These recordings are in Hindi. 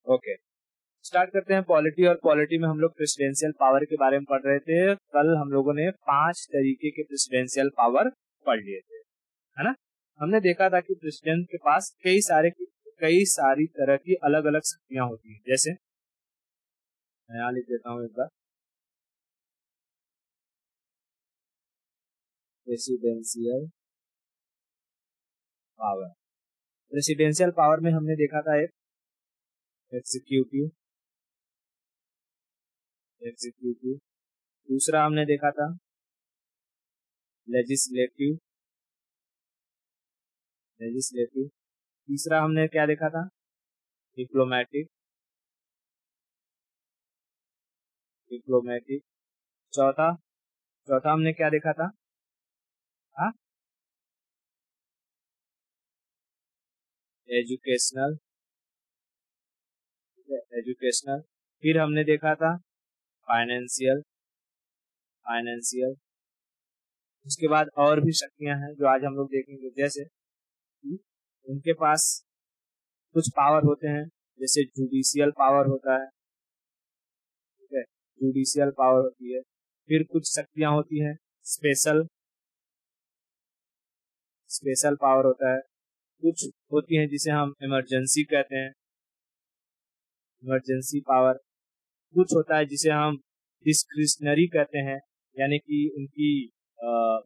ओके, स्टार्ट करते हैं पॉलिटी। और पॉलिटी में हम लोग प्रेसिडेंशियल पावर के बारे में पढ़ रहे थे। कल हम लोगों ने 5 तरीके के प्रेसिडेंशियल पावर पढ़ लिए थे, है ना। हमने देखा था कि प्रेसिडेंट के पास कई सारी तरह की अलग अलग शक्तियां होती हैं। जैसे मैं यहाँ लिख देता हूँ एक बार, प्रेसिडेंशियल पावर। प्रेसिडेंशियल पावर में हमने देखा था एक एग्जीक्यूटिव, दूसरा हमने देखा था लेजिस्लेटिव, तीसरा हमने क्या देखा था, डिप्लोमेटिक, चौथा हमने क्या देखा था, एजुकेशनल। फिर हमने देखा था फाइनेंशियल। उसके बाद और भी शक्तियां हैं जो आज हम लोग देखेंगे। जैसे उनके पास कुछ पावर होते हैं, जैसे जुडिशियल पावर होता है, ठीक है, जुडिशियल पावर होती है। फिर कुछ शक्तियां होती हैं स्पेशल पावर होता है। कुछ होती हैं जिसे हम इमरजेंसी कहते हैं, इमरजेंसी पावर। कुछ होता है जिसे हम डिस्क्रिशनरी कहते हैं, यानी कि उनकी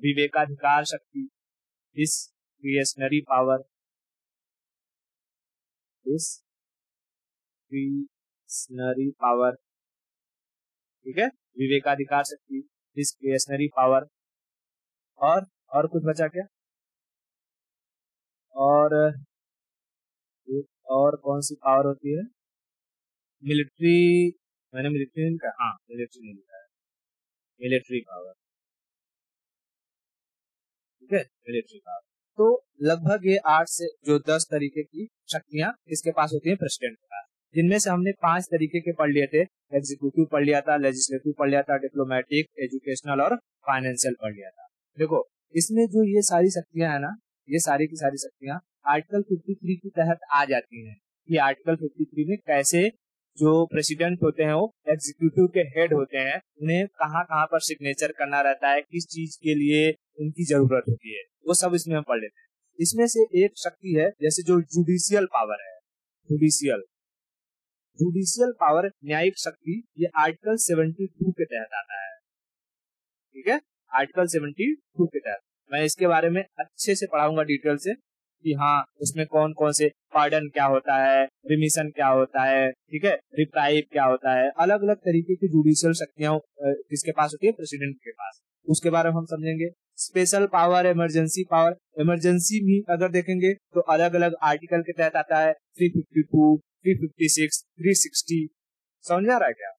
विवेकाधिकार शक्ति, डिस्क्रिशनरी पावर, ठीक है, विवेकाधिकार शक्ति, डिस्क्रिशनरी पावर। और कुछ बचा क्या, और कौन सी पावर होती है, मिलिट्री। मैंने मिलिट्री नहीं कहा, हाँ मिलिट्री नहीं लिखा है, मिलिट्री पावर, ठीक है, मिलिट्री पावर। तो लगभग ये 8 से जो 10 तरीके की शक्तियां इसके पास होती है प्रेसिडेंट के पास, जिनमें से हमने 5 तरीके के पढ़ लिए थे। एग्जीक्यूटिव पढ़ लिया था, लेजिस्लेटिव पढ़ लिया था, डिप्लोमेटिक, एजुकेशनल और फाइनेंशियल पढ़ लिया था। देखो इसमें जो ये सारी शक्तियां है ना, ये सारी की सारी शक्तियां आर्टिकल 53 के तहत आ जाती हैं। ये आर्टिकल 53 में कैसे जो प्रेसिडेंट होते हैं वो एग्जीक्यूटिव के हेड होते हैं, उन्हें कहाँ कहाँ पर सिग्नेचर करना रहता है, किस चीज के लिए उनकी जरूरत होती है, वो सब इसमें हम पढ़ लेते हैं। इसमें से एक शक्ति है जैसे जो जुडिशियल पावर है, जुडिशियल पावर, न्यायिक शक्ति, ये आर्टिकल 72 के तहत आता है, ठीक है, आर्टिकल 72 के तहत। मैं इसके बारे में अच्छे से पढ़ाऊंगा डिटेल से कि हाँ उसमें कौन कौन से पार्डन क्या होता है, रिमिशन क्या होता है, ठीक है, रिप्राइव क्या होता है, अलग अलग तरीके की जुडिशियल शक्तियां किसके पास होती है, प्रेसिडेंट के पास, उसके बारे में हम समझेंगे। Special power, emergency power. Emergency भी अगर देखेंगे तो अलग अलग आर्टिकल के तहत आता है, 352, 356, 360, समझ आ रहा है क्या।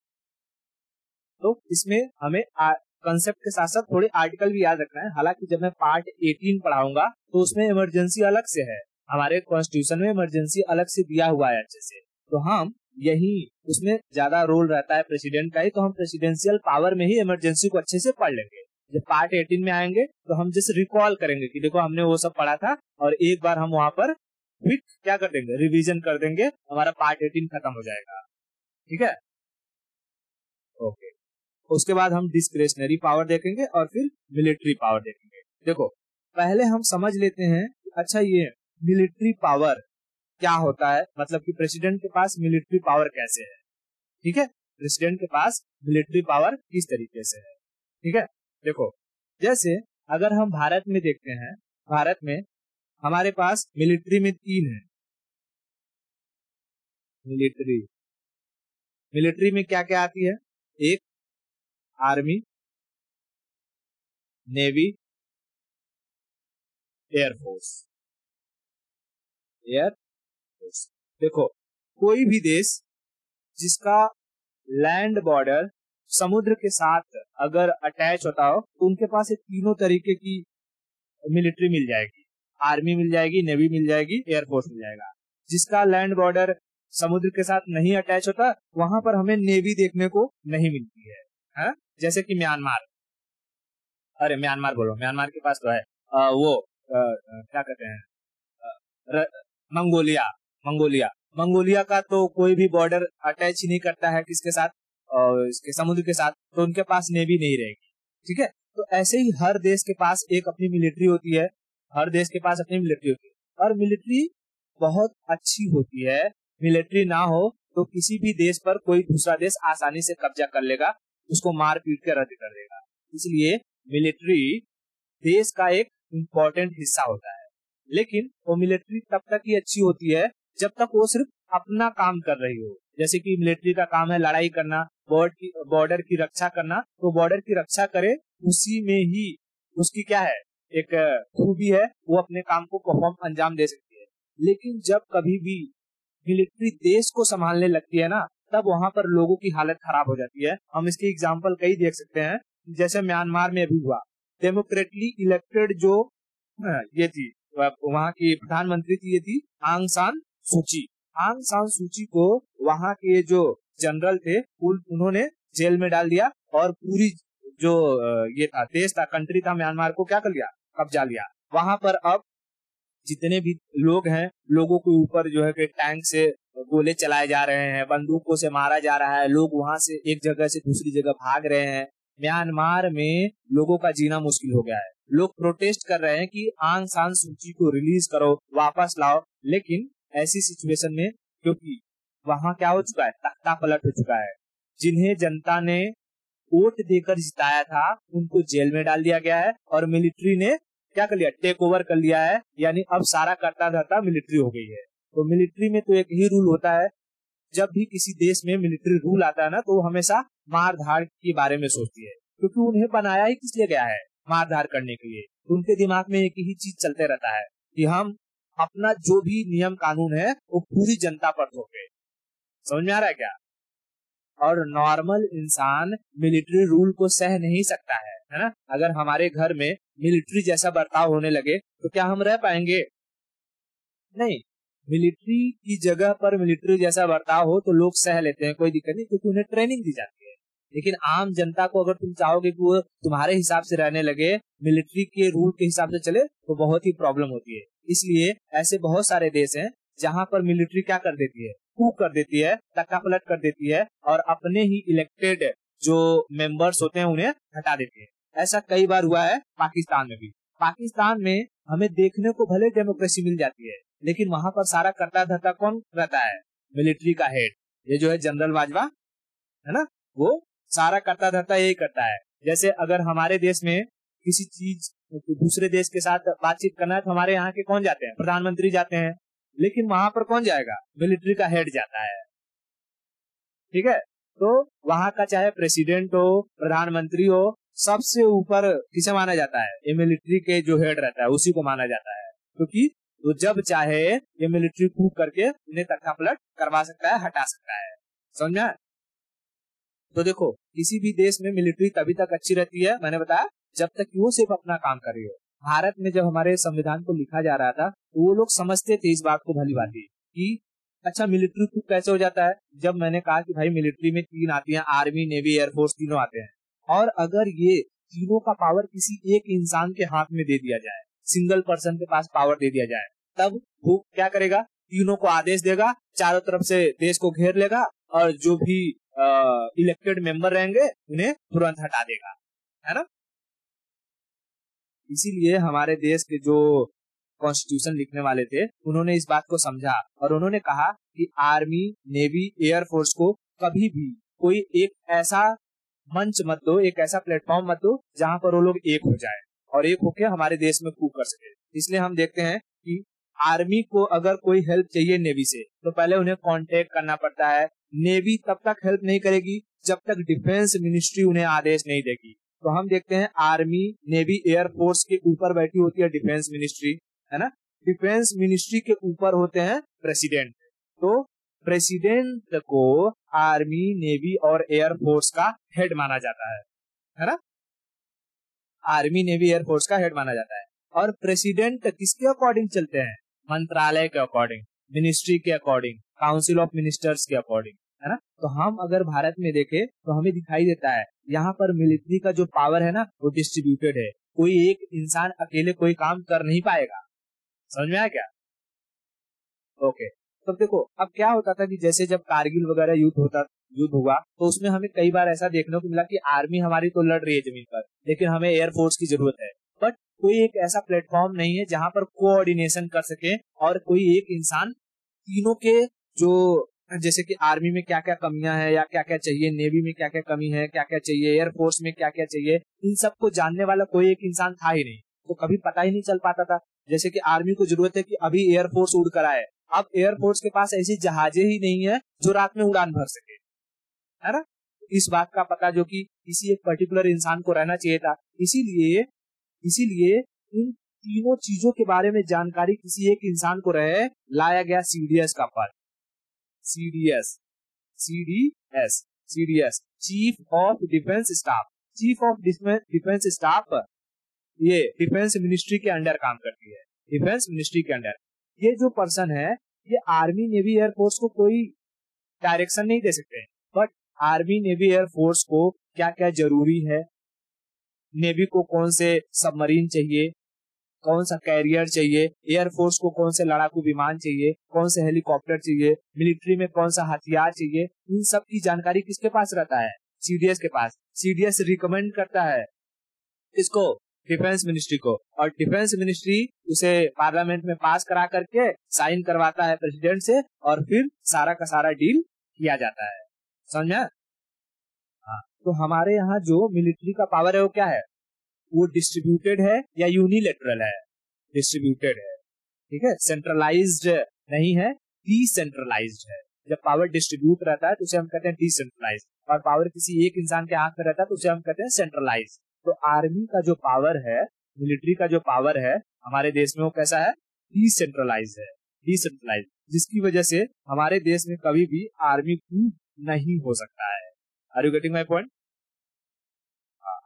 तो इसमें हमें कंसेप्ट के साथ साथ थोड़े आर्टिकल भी याद रखना है। हालांकि जब मैं पार्ट 18 पढ़ाऊंगा तो उसमें इमरजेंसी अलग से है, हमारे कॉन्स्टिट्यूशन में इमरजेंसी अलग से दिया हुआ है अच्छे से, तो हम यही उसमें ज्यादा रोल रहता है प्रेसिडेंट का ही, तो हम प्रेसिडेंशियल पावर में ही इमरजेंसी को अच्छे से पढ़ लेंगे। जब पार्ट 18 में आएंगे तो हम जैसे रिकॉल करेंगे कि देखो हमने वो सब पढ़ा था, और एक बार हम वहां पर क्विक क्या कर देंगे, रिवीजन कर देंगे, हमारा पार्ट 18 खत्म हो जाएगा, ठीक है, ओके। उसके बाद हम डिस्क्रिशनरी पावर देखेंगे और फिर मिलिट्री पावर देखेंगे। देखो पहले हम समझ लेते हैं, अच्छा ये मिलिट्री पावर क्या होता है, मतलब कि प्रेसिडेंट के पास मिलिट्री पावर कैसे है, ठीक है, प्रेसिडेंट के पास मिलिट्री पावर किस तरीके से है, ठीक है। देखो जैसे अगर हम भारत में देखते हैं, भारत में हमारे पास मिलिट्री में 3 है। मिलिट्री में क्या क्या आती है, एक आर्मी, नेवी, एयरफोर्स। देखो कोई भी देश जिसका लैंड बॉर्डर समुद्र के साथ अगर अटैच होता हो तो उनके पास ये तीनों तरीके की मिलिट्री मिल जाएगी, आर्मी मिल जाएगी, नेवी मिल जाएगी, एयरफोर्स मिल जाएगा। जिसका लैंड बॉर्डर समुद्र के साथ नहीं अटैच होता वहां पर हमें नेवी देखने को नहीं मिलती है? जैसे कि म्यांमार, अरे म्यांमार बोलो, म्यांमार के पास तो है वो क्या कहते हैं, मंगोलिया, मंगोलिया का तो कोई भी बॉर्डर अटैच ही नहीं करता है किसके साथ, इसके समुद्र के साथ, तो उनके पास नेवी नहीं रहेगी। ठीक है, तो ऐसे ही हर देश के पास एक अपनी मिलिट्री होती है, हर देश के पास अपनी मिलिट्री होती है, और मिलिट्री बहुत अच्छी होती है। मिलिट्री ना हो तो किसी भी देश पर कोई दूसरा देश आसानी से कब्जा कर लेगा, उसको मार पीट के रद्द कर देगा। इसलिए मिलिट्री देश का एक इम्पोर्टेंट हिस्सा होता है। लेकिन वो मिलिट्री तब तक ही अच्छी होती है जब तक वो सिर्फ अपना काम कर रही हो। जैसे कि मिलिट्री का काम है लड़ाई करना, बॉर्डर की रक्षा करना, तो बॉर्डर की रक्षा करे, उसी में ही उसकी क्या है, एक खूबी है, वो अपने काम को परफॉर्म अंजाम दे सकती है। लेकिन जब कभी भी मिलिट्री देश को संभालने लगती है ना, तब वहां पर लोगों की हालत खराब हो जाती है। हम इसके एग्जाम्पल कई देख सकते हैं, जैसे म्यांमार में अभी हुआ। डेमोक्रेटली इलेक्टेड जो ये थी, वहाँ की प्रधानमंत्री थी, ये थी आंग सान सूची। आंग सान सूची को वहाँ के जो जनरल थे उन्होंने जेल में डाल दिया, और पूरी जो ये था देश था, कंट्री था म्यांमार को क्या कर लिया, कब्जा लिया। वहां पर अब जितने भी लोग हैं, लोगों के ऊपर जो है कि टैंक से गोले चलाए जा रहे हैं, बंदूकों से मारा जा रहा है, लोग वहां से एक जगह से दूसरी जगह भाग रहे हैं। म्यांमार में लोगों का जीना मुश्किल हो गया है। लोग प्रोटेस्ट कर रहे हैं कि आंग सान सूची को रिलीज करो, वापस लाओ। लेकिन ऐसी सिचुएशन में, क्योंकि वहां क्या हो चुका है, तख्ता पलट हो चुका है। जिन्हें जनता ने वोट देकर जिताया था उनको जेल में डाल दिया गया है, और मिलिट्री ने क्या कर लिया, टेक ओवर कर लिया है। यानी अब सारा करता धरता मिलिट्री हो गई है। तो मिलिट्री में तो एक ही रूल होता है, जब भी किसी देश में मिलिट्री रूल आता है ना, तो वो हमेशा मार धाड़ के बारे में सोचती है, क्योंकि उन्हें बनाया ही किस लिए गया है, मार धाड़ करने के लिए। तो उनके दिमाग में एक ही चीज चलते रहता है कि हम अपना जो भी नियम कानून है वो पूरी जनता पर थोपे। समझ में आ रहा है क्या? और नॉर्मल इंसान मिलिट्री रूल को सह नहीं सकता है ना। अगर हमारे घर में मिलिट्री जैसा बर्ताव होने लगे तो क्या हम रह पाएंगे? नहीं। मिलिट्री की जगह पर मिलिट्री जैसा बर्ताव हो तो लोग सह लेते हैं, कोई दिक्कत नहीं, क्योंकि उन्हें ट्रेनिंग दी जाती है। लेकिन आम जनता को अगर तुम चाहोगे कि वो तुम्हारे हिसाब से रहने लगे, मिलिट्री के रूल के हिसाब से चले, तो बहुत ही प्रॉब्लम होती है। इसलिए ऐसे बहुत सारे देश हैं जहाँ पर मिलिट्री क्या कर देती है, कूप कर देती है, तख्ता पलट कर देती है, और अपने ही इलेक्टेड जो मेंबर्स होते हैं उन्हें हटा देती है। ऐसा कई बार हुआ है पाकिस्तान में भी। पाकिस्तान में हमें देखने को भले डेमोक्रेसी मिल जाती है, लेकिन वहां पर सारा करता धरता कौन रहता है? मिलिट्री का हेड, ये जो है जनरल बाजवा है ना, वो सारा करता धरता यही करता है। जैसे अगर हमारे देश में किसी चीज दूसरे देश के साथ बातचीत करना है तो हमारे यहाँ के कौन जाते हैं? प्रधानमंत्री जाते हैं। लेकिन वहां पर कौन जाएगा? मिलिट्री का हेड जाता है। ठीक है, तो वहां का चाहे प्रेसिडेंट हो, प्रधानमंत्री हो, सबसे ऊपर किसे माना जाता है? ये मिलिट्री के जो हेड रहता है उसी को माना जाता है, क्योंकि तो जब चाहे ये मिलिट्री कूप करके उन्हें तख्ता पलट करवा सकता है, हटा सकता है। समझा? तो देखो, किसी भी देश में मिलिट्री तभी तक अच्छी रहती है, मैंने बताया, जब तक वो सिर्फ अपना काम कर रही हो। भारत में जब हमारे संविधान को लिखा जा रहा था तो वो लोग समझते थे इस बात को भली भांति कि अच्छा मिलिट्री कूप कैसे हो जाता है। जब मैंने कहा कि भाई मिलिट्री में 3 आती हैं, आर्मी, नेवी, एयरफोर्स, तीनों आते हैं, और अगर ये तीनों का पावर किसी एक इंसान के हाथ में दे दिया जाए, सिंगल पर्सन के पास पावर दे दिया जाए, तब वो क्या करेगा? तीनों को आदेश देगा, चारों तरफ से देश को घेर लेगा, और जो भी इलेक्टेड मेंबर रहेंगे उन्हें तुरंत हटा देगा, है ना। इसीलिए हमारे देश के जो कॉन्स्टिट्यूशन लिखने वाले थे उन्होंने इस बात को समझा, और उन्होंने कहा कि आर्मी, नेवी, एयरफोर्स को कभी भी कोई एक ऐसा मंच मत दो, एक ऐसा प्लेटफॉर्म मत दो जहां पर वो लोग एक हो जाए और एक होके हमारे देश में कूप कर सके। इसलिए हम देखते हैं कि आर्मी को अगर कोई हेल्प चाहिए नेवी से, तो पहले उन्हें कांटेक्ट करना पड़ता है। नेवी तब तक हेल्प नहीं करेगी जब तक डिफेंस मिनिस्ट्री उन्हें आदेश नहीं देगी। तो हम देखते हैं आर्मी, नेवी, एयरफोर्स के ऊपर बैठी होती है डिफेंस मिनिस्ट्री, है ना। डिफेंस मिनिस्ट्री के ऊपर होते हैं प्रेसिडेंट। तो प्रेसिडेंट को आर्मी, नेवी और एयरफोर्स का हेड माना जाता है ना। आर्मी, नेवी, एयरफोर्स का हेड माना जाता है। और प्रेसिडेंट किसके अकॉर्डिंग चलते हैं? मंत्रालय के अकॉर्डिंग, मिनिस्ट्री के अकॉर्डिंग, काउंसिल ऑफ मिनिस्टर्स के अकॉर्डिंग, है ना। तो हम अगर भारत में देखें तो हमें दिखाई देता है यहाँ पर मिलिट्री का जो पावर है ना वो डिस्ट्रीब्यूटेड है। कोई एक इंसान अकेले कोई काम कर नहीं पाएगा। समझ में आया क्या? ओके, तो देखो अब क्या होता था कि जैसे जब कारगिल वगैरह युद्ध हुआ तो उसमें हमें कई बार ऐसा देखने को मिला कि आर्मी हमारी तो लड़ रही है जमीन पर, लेकिन हमें एयरफोर्स की जरूरत है। बट कोई एक ऐसा प्लेटफॉर्म नहीं है जहां पर कोऑर्डिनेशन कर सके और कोई एक इंसान तीनों के जो, जैसे कि आर्मी में क्या क्या कमियां हैं या क्या क्या चाहिए, नेवी में क्या क्या कमी है, क्या क्या चाहिए, एयरफोर्स में क्या क्या चाहिए, इन सबको जानने वाला कोई एक इंसान था ही नहीं, तो कभी पता ही नहीं चल पाता था। जैसे कि आर्मी को जरूरत है कि अभी एयरफोर्स उड़ कर आए, अब एयरफोर्स के पास ऐसी जहाजें ही नहीं है जो रात में उड़ान भर सके, है ना। इस बात का पता जो कि किसी एक पर्टिकुलर इंसान को रहना चाहिए था, इसीलिए इसीलिए इन तीनों चीजों के बारे में जानकारी किसी एक इंसान को रहे, लाया गया सीडीएस का पद। CDS CDS CDS chief of defence staff. Chief of defence staff ये डिफेंस मिनिस्ट्री के अंडर काम करती है, डिफेंस मिनिस्ट्री के अंडर। ये जो पर्सन है ये आर्मी नेवी एयरफोर्स को कोई डायरेक्शन नहीं दे सकते, बट आर्मी नेवी एयरफोर्स को क्या क्या जरूरी है, नेवी को कौन से सबमरीन चाहिए, कौन सा कैरियर चाहिए, एयरफोर्स को कौन से लड़ाकू विमान चाहिए, कौन से हेलीकॉप्टर चाहिए, मिलिट्री में कौन सा हथियार चाहिए, इन सब की जानकारी किसके पास रहता है, सीडीएस के पास। सीडीएस रिकमेंड करता है इसको, डिफेंस मिनिस्ट्री को, और डिफेंस मिनिस्ट्री उसे पार्लियामेंट में पास करा करके साइन करवाता है प्रेसिडेंट से, और फिर सारा का सारा डील किया जाता है। समझ में? हाँ, तो हमारे यहाँ जो मिलिट्री का पावर है वो क्या है, वो डिस्ट्रीब्यूटेड है या यूनिलेटरल है, डिस्ट्रीब्यूटेड है, ठीक है, सेंट्रलाइज्ड नहीं है, डिसेंट्रलाइज्ड है। जब पावर डिस्ट्रीब्यूट रहता है तो उसे हम कहते हैं डिसेंट्रलाइज्ड, और पावर किसी एक इंसान के हाथ में रहता है तो उसे हम कहते हैं सेंट्रलाइज्ड। तो आर्मी का जो पावर है, मिलिट्री का जो पावर है हमारे देश में वो कैसा है, डिसेंट्रलाइज्ड है, डिसेंट्रलाइज्ड, जिसकी वजह से हमारे देश में कभी भी आर्मी coup नहीं हो सकता है। Are you getting my point?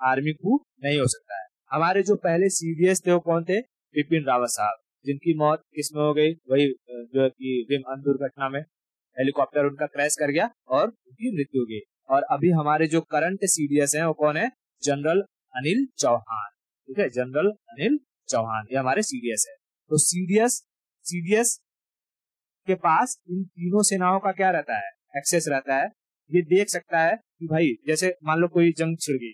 Army coup नहीं हो सकता है। हमारे जो पहले सीडीएस थे वो कौन थे, बिपिन रावत साहब, जिनकी मौत किसमें हो गई, वही जो कि विमान दुर्घटना में हेलीकॉप्टर उनका क्रैश कर गया और उनकी मृत्यु हो गई। और अभी हमारे जो करंट सीडीएस हैं वो कौन है, जनरल अनिल चौहान, ठीक है, जनरल अनिल चौहान, ये हमारे सीडीएस है। तो सीडीएस के पास इन तीनों सेनाओं का क्या रहता है, एक्सेस रहता है। ये देख सकता है कि भाई जैसे मान लो कोई जंग छिड़ गई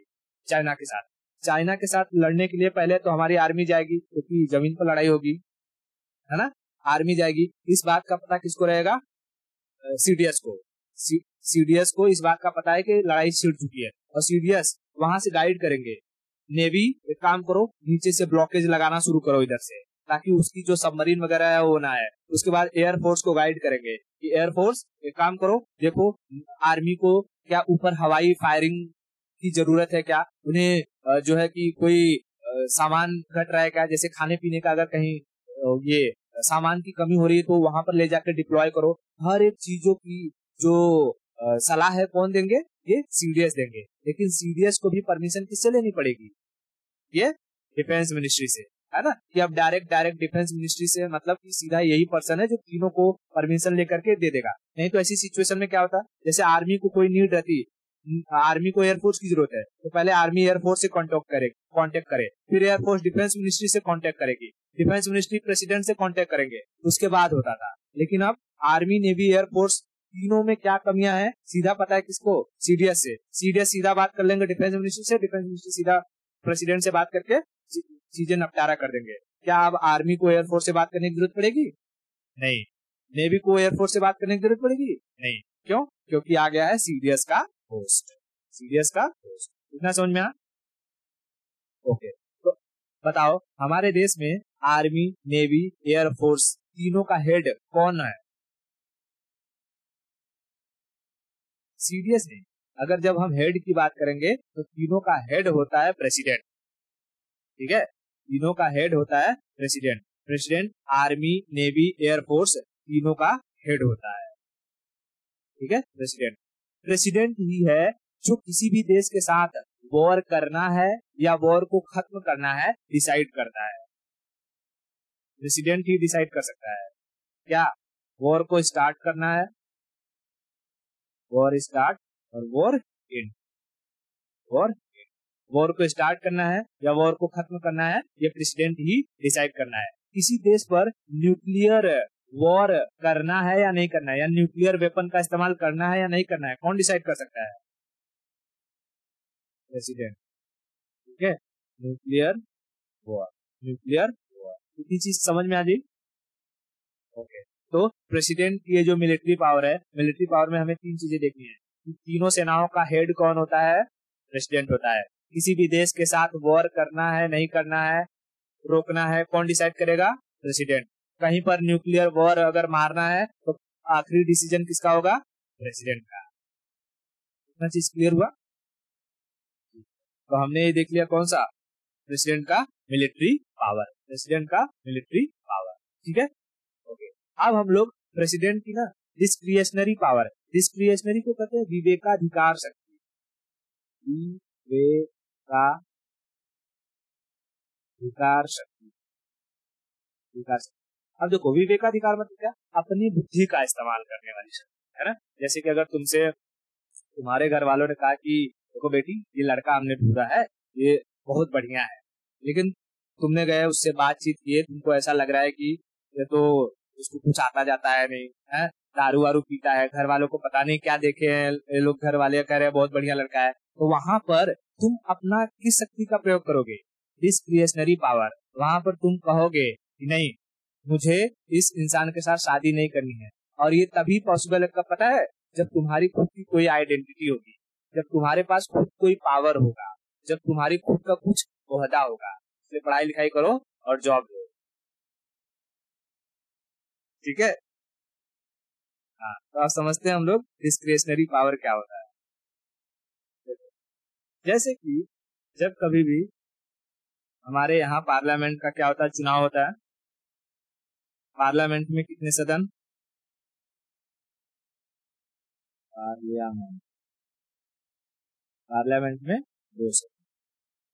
चाइना के साथ, चाइना के साथ लड़ने के लिए पहले तो हमारी आर्मी जाएगी क्योंकि जमीन पर लड़ाई होगी, है ना, आर्मी जाएगी। इस बात का पता किसको रहेगा, सीडीएस को। सीडीएस को इस बात का पता है कि लड़ाई छिड़ चुकी है, और सीडीएस वहां से गाइड करेंगे नेवी, एक काम करो नीचे से ब्लॉकेज लगाना शुरू करो इधर से, ताकि उसकी जो सबमरीन वगैरह है वो ना है। उसके बाद एयरफोर्स को गाइड करेंगे कि एयरफोर्स एक काम करो, देखो आर्मी को क्या ऊपर हवाई फायरिंग की जरूरत है क्या, उन्हें जो है कि कोई सामान घट रहा है क्या, जैसे खाने पीने का अगर कहीं ये सामान की कमी हो रही है तो वहां पर ले जाकर डिप्लॉय करो। हर एक चीजों की जो सलाह है कौन देंगे, ये सीडीएस देंगे। लेकिन सीडीएस को भी परमिशन किससे लेनी पड़ेगी, ये डिफेंस मिनिस्ट्री से, है ना, कि अब डायरेक्ट डिफेंस मिनिस्ट्री से मतलब कि सीधा यही पर्सन है जो तीनों को परमिशन लेकर के दे देगा। नहीं तो ऐसी सिचुएशन में क्या होता, जैसे आर्मी को कोई नीड रहती, आर्मी को एयरफोर्स की जरूरत है तो पहले आर्मी एयरफोर्स से कांटेक्ट करे, फिर एयरफोर्स डिफेंस मिनिस्ट्री से कांटेक्ट करेगी, डिफेंस मिनिस्ट्री प्रेसिडेंट से कांटेक्ट करेंगे, उसके बाद होता था। लेकिन अब आर्मी नेवी एयरफोर्स तीनों में क्या कमियां हैं सीधा पता है किसको, सीडीएस से। सीडीएस सीधा बात कर लेंगे डिफेंस मिनिस्ट्री से, डिफेंस मिनिस्ट्री सीधा प्रेसिडेंट से बात करके चीजें निपटारा कर देंगे। क्या अब आर्मी को एयरफोर्स से बात करने की जरूरत पड़ेगी, नहीं। नेवी को एयरफोर्स से बात करने की जरूरत पड़ेगी, नहीं। क्यों, क्योंकि आ गया है सीडीएस का पोस्ट, सीडीएस का पोस्ट। इतना समझ में आ, ओके। तो बताओ हमारे देश में आर्मी नेवी एयरफोर्स तीनों का हेड कौन है, सीडीएस नहीं। अगर जब हम हेड की बात करेंगे तो तीनों का हेड होता है प्रेसिडेंट, ठीक है, तीनों का हेड होता है president. President army navy air force तीनों का हेड होता है, ठीक है, प्रेसिडेंट ही है जो किसी भी देश के साथ वॉर करना है या वॉर को खत्म करना है डिसाइड करता है। प्रेसिडेंट ही डिसाइड कर सकता है क्या वॉर को स्टार्ट करना है, वॉर स्टार्ट और वॉर एंड, वॉर को स्टार्ट करना है या वॉर को खत्म करना है, ये प्रेसिडेंट ही डिसाइड करना है। किसी देश पर न्यूक्लियर वॉर करना है या नहीं करना है, या न्यूक्लियर वेपन का इस्तेमाल करना है या नहीं करना है, कौन डिसाइड कर सकता है? प्रेसिडेंट। ठीक है, न्यूक्लियर वॉर, न्यूक्लियर वॉर, इतनी चीज समझ में आ गई? ओके, तो प्रेसिडेंट की ये जो मिलिट्री पावर है, मिलिट्री पावर में हमें तीन चीजें देखनी है। तीनों सेनाओं का हेड कौन होता है? प्रेसिडेंट होता है। किसी भी देश के साथ वॉर करना है नहीं करना है, रोकना है, कौन डिसाइड करेगा? प्रेसिडेंट। कहीं पर न्यूक्लियर वॉर अगर मारना है तो आखिरी डिसीजन किसका होगा? प्रेसिडेंट का। इतना चीज क्लियर हुआ? तो हमने ये देख लिया कौन सा? प्रेसिडेंट का मिलिट्री पावर, प्रेसिडेंट का मिलिट्री पावर। ठीक है, ओके। अब हम लोग प्रेसिडेंट की ना डिस्क्रिशनरी पावर, डिस्क्रिशनरी को कहते हैं विवेकाधिकार शक्ति, विवेकाधिकार शक्ति, विवेकाधिकार शक्ति। अब देखो, विवेकाधिकार मतलब क्या? अपनी बुद्धि का इस्तेमाल करने वाली शक्ति, है ना। जैसे कि अगर तुमसे तुम्हारे घर वालों ने कहा कि देखो बेटी, ये लड़का हमने ढूंढा है, ये बहुत बढ़िया है, लेकिन तुमने गए उससे बातचीत किए, तुमको ऐसा लग रहा है कि ये तो उसको कुछ आता जाता है नहीं, है, दारू वारू पीता है, घर वालों को पता नहीं क्या देखे हैं ये लोग, घर वाले कह रहे हैं बहुत बढ़िया लड़का है, तो वहां पर तुम अपना किस शक्ति का प्रयोग करोगे? Discretionary power. वहां पर तुम कहोगे कि नहीं, मुझे इस इंसान के साथ शादी नहीं करनी है, और ये तभी पॉसिबल है, कब पता है? जब तुम्हारी खुद की कोई आइडेंटिटी होगी, जब तुम्हारे पास खुद कोई पावर होगा, जब तुम्हारी खुद का कुछ ओहदा होगा। इसलिए पढ़ाई लिखाई करो और जॉब लो। ठीक है, हाँ, तो आप समझते हैं हम लोग डिस्क्रिशनरी पावर क्या होता है। जैसे कि जब कभी भी हमारे यहाँ पार्लियामेंट का क्या होता है, चुनाव होता है। पार्लियामेंट में कितने सदन? पार्लियामेंट, पार्लियामेंट में दो सदन,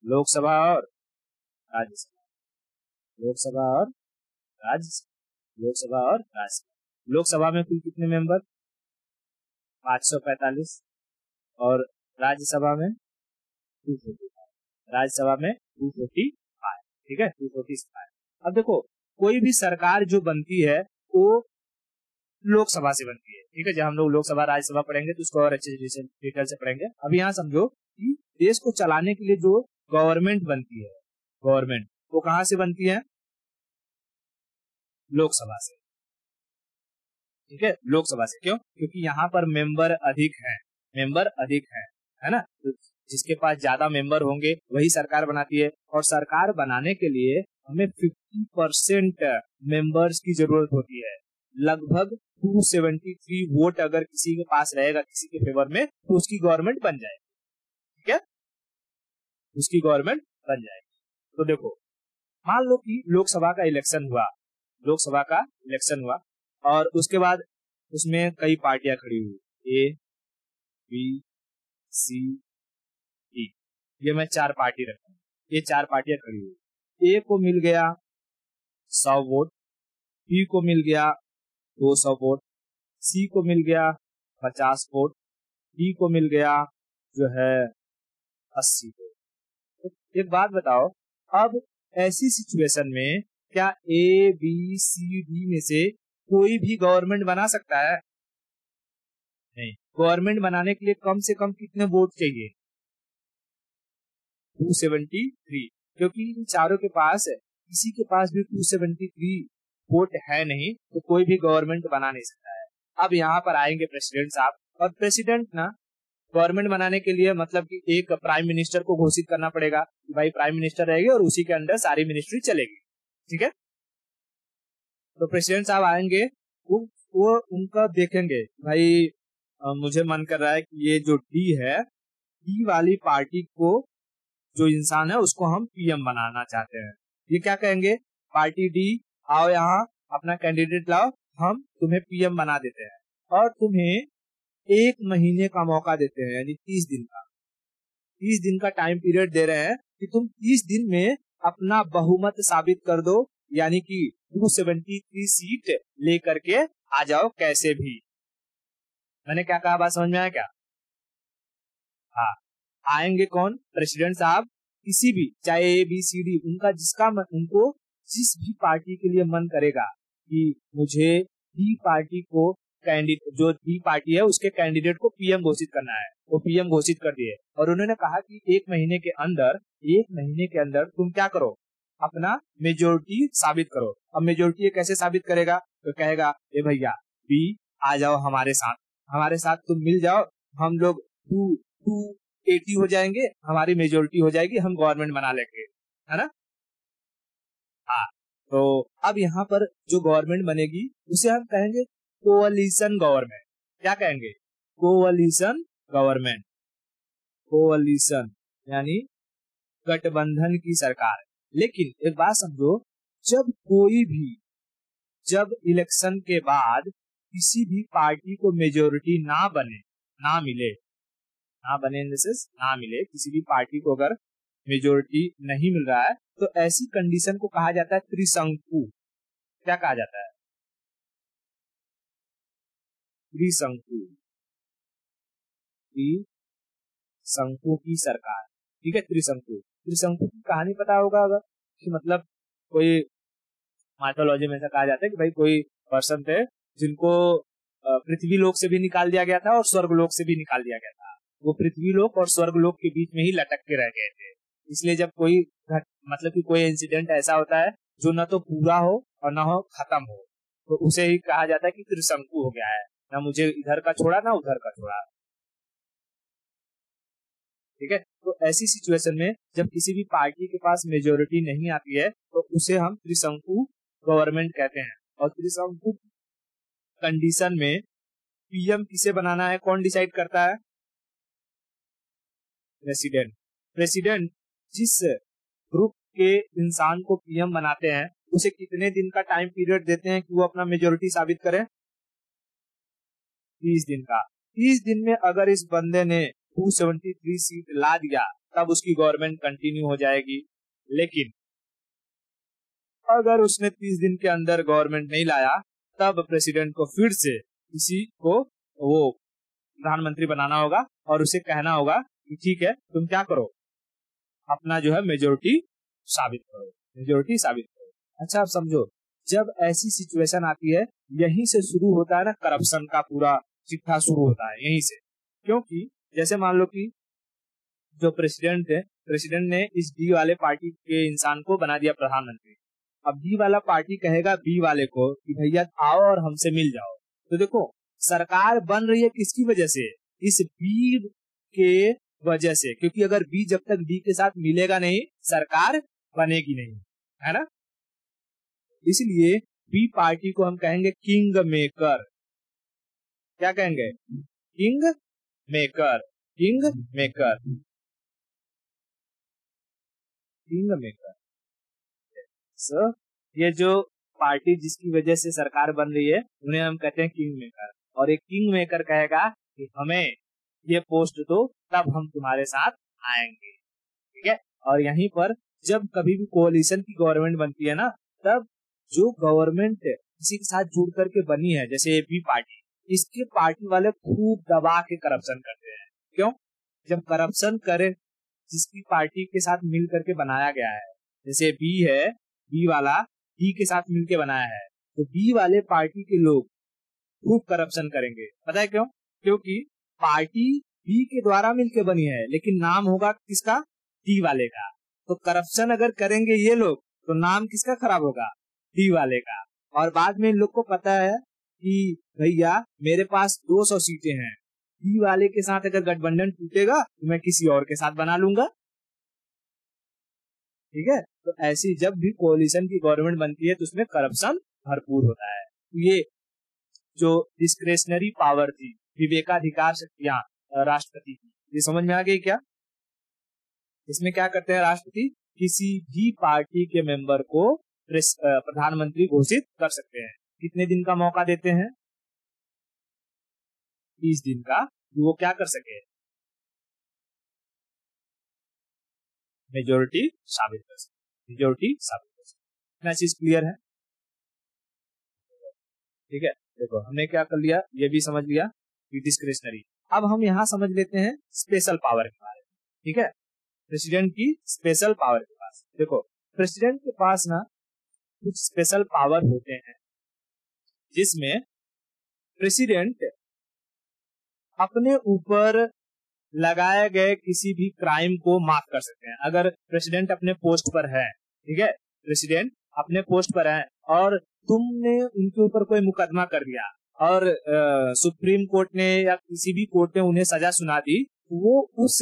लोकसभा और राज्यसभा, लोकसभा और राज्यसभा, लोकसभा और राज्यसभा। लोकसभा में कुल कितने मेंबर? 545, और राज्यसभा में 245, राज्यसभा में 245। ठीक है, 245। अब देखो, कोई भी सरकार जो बनती है वो लोकसभा से बनती है। ठीक है, जब हम लोग लोकसभा राज्यसभा पढ़ेंगे तो उसको और अच्छे से डिटेल से पढ़ेंगे। अब यहाँ समझो कि देश को चलाने के लिए जो गवर्नमेंट बनती है, गवर्नमेंट वो कहाँ से बनती है? लोकसभा से। ठीक है, लोकसभा से। क्यों? क्योंकि यहाँ पर मेंबर अधिक हैं, मेंबर अधिक हैं, है ना। तो जिसके पास ज्यादा मेंबर होंगे वही सरकार बनाती है, और सरकार बनाने के लिए हमें 50% मेंबर्स की जरूरत होती है। लगभग 273 वोट अगर किसी के पास रहेगा किसी के फेवर में, तो उसकी गवर्नमेंट बन जाएगी। ठीक है, उसकी गवर्नमेंट बन जाएगी। तो देखो, मान लो कि लोकसभा का इलेक्शन हुआ, लोकसभा का इलेक्शन हुआ, और उसके बाद उसमें कई पार्टियां खड़ी हुई, ए, बी, सी, डी, ये मैं 4 पार्टी रखता हूँ। ये 4 पार्टियां खड़ी हुई। ए को मिल गया 100 वोट, बी को मिल गया 200 वोट, सी को मिल गया 50 वोट, डी को मिल गया जो है 80 वोट। एक बात बताओ, अब ऐसी सिचुएशन में क्या ए, बी, सी, डी में से कोई भी गवर्नमेंट बना सकता है? नहीं। गवर्नमेंट बनाने के लिए कम से कम कितने वोट चाहिए? 273। क्योंकि इन चारों के पास, किसी के पास भी 273 वोट है नहीं, तो कोई भी गवर्नमेंट बना नहीं सकता है। अब यहाँ पर आएंगे प्रेसिडेंट साहब, और प्रेसिडेंट ना गवर्नमेंट बनाने के लिए मतलब कि एक प्राइम मिनिस्टर को घोषित करना पड़ेगा कि भाई प्राइम मिनिस्टर रहेगी और उसी के अंडर सारी मिनिस्ट्री चलेगी। ठीक है, तो प्रेसिडेंट साहब आएंगे, वो उनका देखेंगे, भाई मुझे मन कर रहा है कि ये जो डी है, डी वाली पार्टी को जो इंसान है उसको हम पीएम बनाना चाहते हैं। ये क्या कहेंगे? पार्टी डी, आओ यहाँ अपना कैंडिडेट लाओ, हम तुम्हें पीएम बना देते हैं, और तुम्हें 1 महीने का मौका देते हैं, यानी 30 दिन का, 30 दिन का टाइम पीरियड दे रहे हैं कि तुम 30 दिन में अपना बहुमत साबित कर दो, यानी कि 273 सीट लेकर के आ जाओ कैसे भी। मैंने क्या कहा, बात समझ में आया क्या? हाँ, आएंगे कौन? प्रेसिडेंट साहब, किसी भी, चाहे ए, बी, सी, डी, उनका उनको जिस भी पार्टी के लिए मन करेगा कि मुझे डी पार्टी को कैंडिडेट, जो डी पार्टी है उसके कैंडिडेट को पीएम घोषित करना है, वो पीएम घोषित कर दिए। और उन्होंने कहा कि एक महीने के अंदर तुम क्या करो, अपना मेजोरिटी साबित करो। अब मेजोरिटी ये कैसे साबित करेगा, तो कहेगा ए भैया बी आ जाओ हमारे साथ तुम मिल जाओ, हम लोग 280 हो जाएंगे, हमारी मेजोरिटी हो जाएगी, हम गवर्नमेंट बना लेंगे, है ना। हाँ, तो अब यहाँ पर जो गवर्नमेंट बनेगी उसे हम कहेंगे कोअलिशन गवर्नमेंट। क्या कहेंगे, कोअलिशन गवर्नमेंट। कोअलिशन यानी गठबंधन की सरकार। लेकिन एक बात समझो, जब इलेक्शन के बाद किसी भी पार्टी को मेजोरिटी ना मिले, किसी भी पार्टी को अगर मेजोरिटी नहीं मिल रहा है, तो ऐसी कंडीशन को कहा जाता है त्रिशंकु। क्या कहा जाता है, त्रिशंकु की सरकार। ठीक है, त्रिशंकु की कहानी पता होगा अगर, कि मतलब कोई माइथोलॉजी में ऐसा कहा जाता है कि भाई कोई पर्सन थे जिनको पृथ्वी लोक से भी निकाल दिया गया था और स्वर्ग लोक से भी निकाल दिया गया था। वो पृथ्वी लोक और स्वर्ग लोक के बीच में ही लटक के रह गए थे। इसलिए जब कोई इंसिडेंट ऐसा होता है जो न तो पूरा हो और न हो खत्म हो, तो उसे ही कहा जाता है कि त्रिशंकु हो गया है, ना मुझे इधर का छोड़ा ना उधर का छोड़ा। ठीक है, तो ऐसी सिचुएशन में जब किसी भी पार्टी के पास मेजोरिटी नहीं आती है तो उसे हम त्रिशंकु गवर्नमेंट कहते हैं। और त्रिशंकु कंडीशन में पीएम किसे बनाना है कौन डिसाइड करता है, प्रेसिडेंट जिस ग्रुप के इंसान को पीएम बनाते हैं उसे कितने दिन का टाइम पीरियड देते हैं कि वो अपना मेजोरिटी साबित करे, 30 दिन का। 30 दिन में अगर इस बंदे ने 273 सीट ला दिया तब उसकी गवर्नमेंट कंटिन्यू हो जाएगी। लेकिन अगर उसने 30 दिन के अंदर गवर्नमेंट नहीं लाया तब प्रेसिडेंट को फिर से किसी को वो प्रधानमंत्री बनाना होगा और उसे कहना होगा कि ठीक है तुम क्या करो, अपना जो है मेजोरिटी साबित करो। अच्छा आप समझो, जब ऐसी सिचुएशन आती है यहीं से शुरू होता है ना करप्शन का पूरा चिट्ठा शुरू होता है यहीं से। क्योंकि जैसे मान लो कि जो प्रेसिडेंट ने इस डी वाले पार्टी के इंसान को बना दिया प्रधानमंत्री। अब डी वाला पार्टी कहेगा बी वाले को कि भैया आओ और हमसे मिल जाओ। तो देखो सरकार बन रही है किसकी वजह से, इस बी के वजह से, क्योंकि अगर बी जब तक डी के साथ मिलेगा नहीं सरकार बनेगी नहीं, है ना। इसलिए बी पार्टी को हम कहेंगे किंग मेकर। क्या कहेंगे, किंग मेकर। सो ये जो पार्टी जिसकी वजह से सरकार बन रही है उन्हें हम कहते हैं किंग मेकर। और एक किंग मेकर कहेगा कि हमें ये पोस्ट दो तब हम तुम्हारे साथ आएंगे। ठीक है, और यहीं पर जब कभी भी कोalition की गवर्नमेंट बनती है ना, तब जो गवर्नमेंट किसी के साथ जुड़ करके बनी है जैसे बी पार्टी, इसके पार्टी वाले खूब दबा के करप्शन करते हैं। क्यों, जब करप्शन करे जिसकी पार्टी के साथ मिल करके बनाया गया है, जैसे बी है, बी वाला डी के साथ मिलके बनाया है, तो बी वाले पार्टी के लोग खूब करप्शन करेंगे। पता है क्यों, क्योंकि पार्टी बी के द्वारा मिलके बनी है लेकिन नाम होगा किसका, डी वाले का। तो करप्शन अगर करेंगे ये लोग तो नाम किसका खराब होगा, डी वाले का। और बाद में इन लोग को पता है कि भैया मेरे पास 200 सीटें हैं, डी वाले के साथ अगर गठबंधन टूटेगा तो मैं किसी और के साथ बना लूंगा। ठीक है, तो ऐसी जब भी कोalition की गवर्नमेंट बनती है तो उसमें करप्शन भरपूर होता है। तो ये जो डिस्क्रेशनरी पावर थी, विवेकाधिकार शक्तियां राष्ट्रपति की, ये समझ में आ गई क्या। इसमें क्या करते हैं राष्ट्रपति, किसी भी पार्टी के मेंबर को प्रधानमंत्री घोषित कर सकते हैं। कितने दिन का मौका देते हैं, 30 दिन का, वो क्या कर सके, मेजोरिटी साबित कर सके। इतना चीज क्लियर है। ठीक है, देखो हमने क्या कर लिया, ये भी समझ लिया कि डिस्क्रेशनरी। अब हम यहाँ समझ लेते हैं स्पेशल पावर के बारे में। ठीक है, प्रेसिडेंट की स्पेशल पावर के पास, देखो प्रेसिडेंट के पास ना कुछ स्पेशल पावर होते हैं जिसमें प्रेसिडेंट अपने ऊपर लगाए गए किसी भी क्राइम को माफ कर सकते हैं। अगर प्रेसिडेंट अपने पोस्ट पर है, ठीक है, प्रेसिडेंट अपने पोस्ट पर है और तुमने उनके ऊपर कोई मुकदमा कर दिया और सुप्रीम कोर्ट ने या किसी भी कोर्ट ने उन्हें सजा सुना दी, वो उस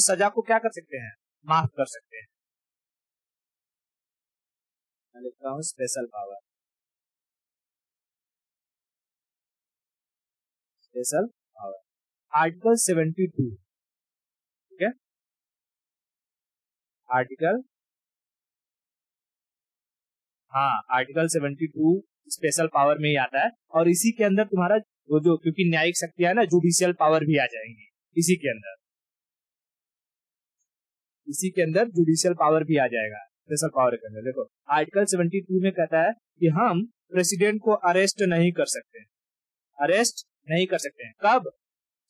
सजा को क्या कर सकते हैं, माफ कर सकते हैं। मैं लिखता हूँ special power, special power article 72, ठीक है, आर्टिकल 72 स्पेशल पावर में ही आता है। और इसी के अंदर तुम्हारा वो जो, क्योंकि न्यायिक शक्तियां है ना, जुडिशियल पावर भी आ जाएंगी इसी के अंदर, जुडिशियल पावर भी आ जाएगा स्पेशल पावर के अंदर। देखो आर्टिकल 72 में कहता है कि हम प्रेसिडेंट को अरेस्ट नहीं कर सकते, अरेस्ट नहीं कर सकते हैं। कब?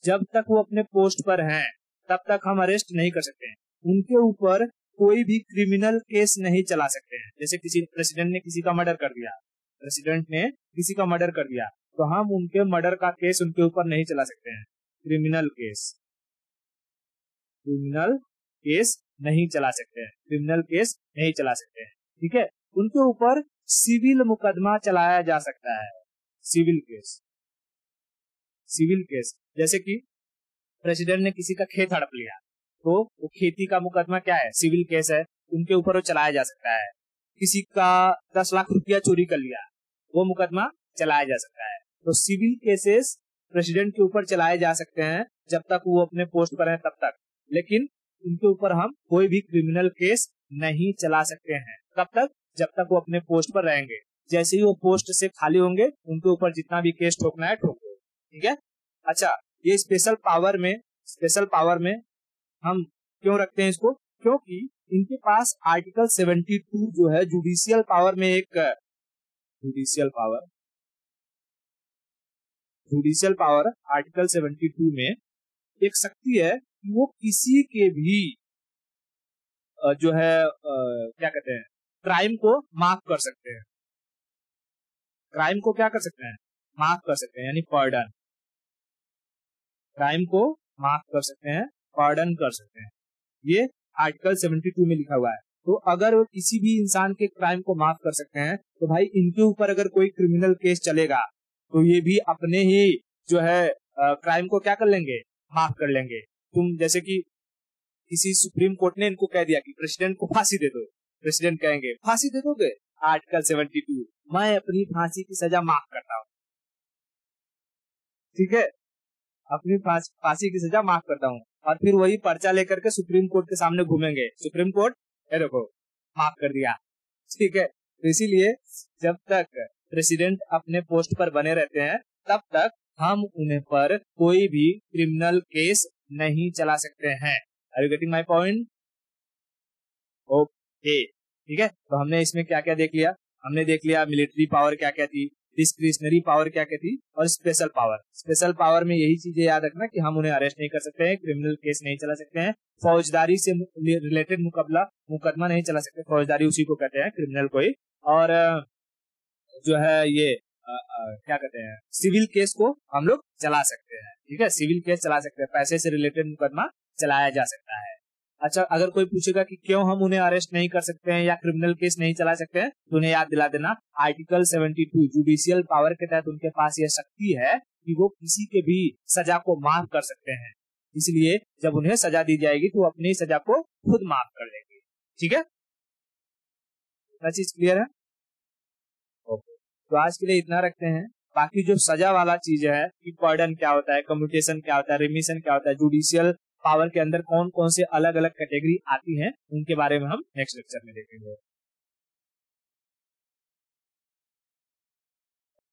जब तक वो अपने पोस्ट पर हैं तब तक हम अरेस्ट नहीं कर सकते हैं। उनके ऊपर कोई भी क्रिमिनल केस नहीं चला सकते हैं। जैसे प्रेसिडेंट ने किसी का मर्डर कर दिया, तो हम उनके मर्डर का केस उनके ऊपर नहीं चला सकते हैं। क्रिमिनल केस नहीं चला सकते हैं, ठीक है। उनके ऊपर सिविल मुकदमा चलाया जा सकता है, सिविल केस। जैसे कि प्रेसिडेंट ने किसी का खेत हड़प लिया, तो वो खेती का मुकदमा क्या है, सिविल केस है, उनके ऊपर वो चलाया जा सकता है। किसी का 10 लाख रुपया चोरी कर लिया, वो मुकदमा चलाया जा सकता है। तो सिविल केसेस प्रेसिडेंट के ऊपर चलाए जा सकते हैं जब तक वो अपने पोस्ट पर है तब तक, लेकिन उनके ऊपर हम कोई भी क्रिमिनल केस नहीं चला सकते हैं। कब तक? जब तक वो अपने पोस्ट पर रहेंगे। जैसे ही वो पोस्ट से खाली होंगे, उनके ऊपर जितना भी केस ठोकना है ठोक दो, ठीक है। अच्छा, ये स्पेशल पावर में हम क्यों रखते हैं इसको? क्योंकि इनके पास आर्टिकल 72 जो है जुडिशियल पावर में एक जुडिशियल पावर आर्टिकल 72 में एक शक्ति है कि वो किसी के भी जो है क्या कहते हैं, क्राइम को माफ कर सकते हैं। क्राइम को क्या कर सकते हैं? माफ कर सकते हैं, यानी पार्डन। क्राइम को माफ कर सकते हैं, पार्डन कर सकते हैं। ये आर्टिकल 72 में लिखा हुआ है। तो अगर वो किसी भी इंसान के क्राइम को माफ कर सकते हैं, तो भाई इनके ऊपर अगर कोई क्रिमिनल केस चलेगा तो ये भी अपने ही जो है क्राइम को क्या कर लेंगे, माफ कर लेंगे। तुम जैसे कि किसी सुप्रीम कोर्ट ने इनको कह दिया कि प्रेसिडेंट को फांसी दे दो, प्रेसिडेंट कहेंगे फांसी दे दोगे? आर्टिकल 72, मैं अपनी फांसी की सजा माफ करता हूँ, ठीक है, अपनी फांसी की सजा माफ करता हूँ। और फिर वही पर्चा लेकर के सुप्रीम कोर्ट के सामने घूमेंगे, सुप्रीम कोर्ट ये देखो माफ कर दिया, ठीक है। तो इसीलिए जब तक प्रेसिडेंट अपने पोस्ट पर बने रहते हैं तब तक हम उन्हें पर कोई भी क्रिमिनल केस नहीं चला सकते हैं। Are you getting my point? Okay, ठीक है। तो हमने इसमें क्या क्या देख लिया? हमने देख लिया मिलिट्री पावर क्या क्या थी, डिस्क्रिशनरी पावर क्या क्या थी, और स्पेशल पावर में यही चीजें याद रखना कि हम उन्हें अरेस्ट नहीं कर सकते हैं, क्रिमिनल केस नहीं चला सकते हैं, फौजदारी से रिलेटेड मुकदमा नहीं चला सकते, फौजदारी उसी को कहते हैं, क्रिमिनल कोई, और जो है ये क्या कहते हैं, सिविल केस को हम लोग चला सकते हैं, ठीक है, सिविल केस चला सकते हैं, पैसे से रिलेटेड मुकदमा चलाया जा सकता है। अच्छा, अगर कोई पूछेगा कि क्यों हम उन्हें अरेस्ट नहीं कर सकते हैं या क्रिमिनल केस नहीं चला सकते हैं, तो उन्हें याद दिला देना आर्टिकल 72 जुडिशियल पावर के तहत उनके पास यह शक्ति है कि वो किसी के भी सजा को माफ कर सकते हैं। इसलिए जब उन्हें सजा दी जाएगी तो अपनी सजा को खुद माफ कर लेंगे, ठीक है। इतना चीज क्लियर है? ओके, तो आज के लिए इतना रखते हैं। बाकी जो सजा वाला चीज है कि पार्डन क्या होता है, कम्यूटेशन क्या होता है, रिमिशन क्या होता है, जुडिशियल पावर के अंदर कौन कौन से अलग अलग कैटेगरी आती हैं, उनके बारे में हम नेक्स्ट लेक्चर में देखेंगे।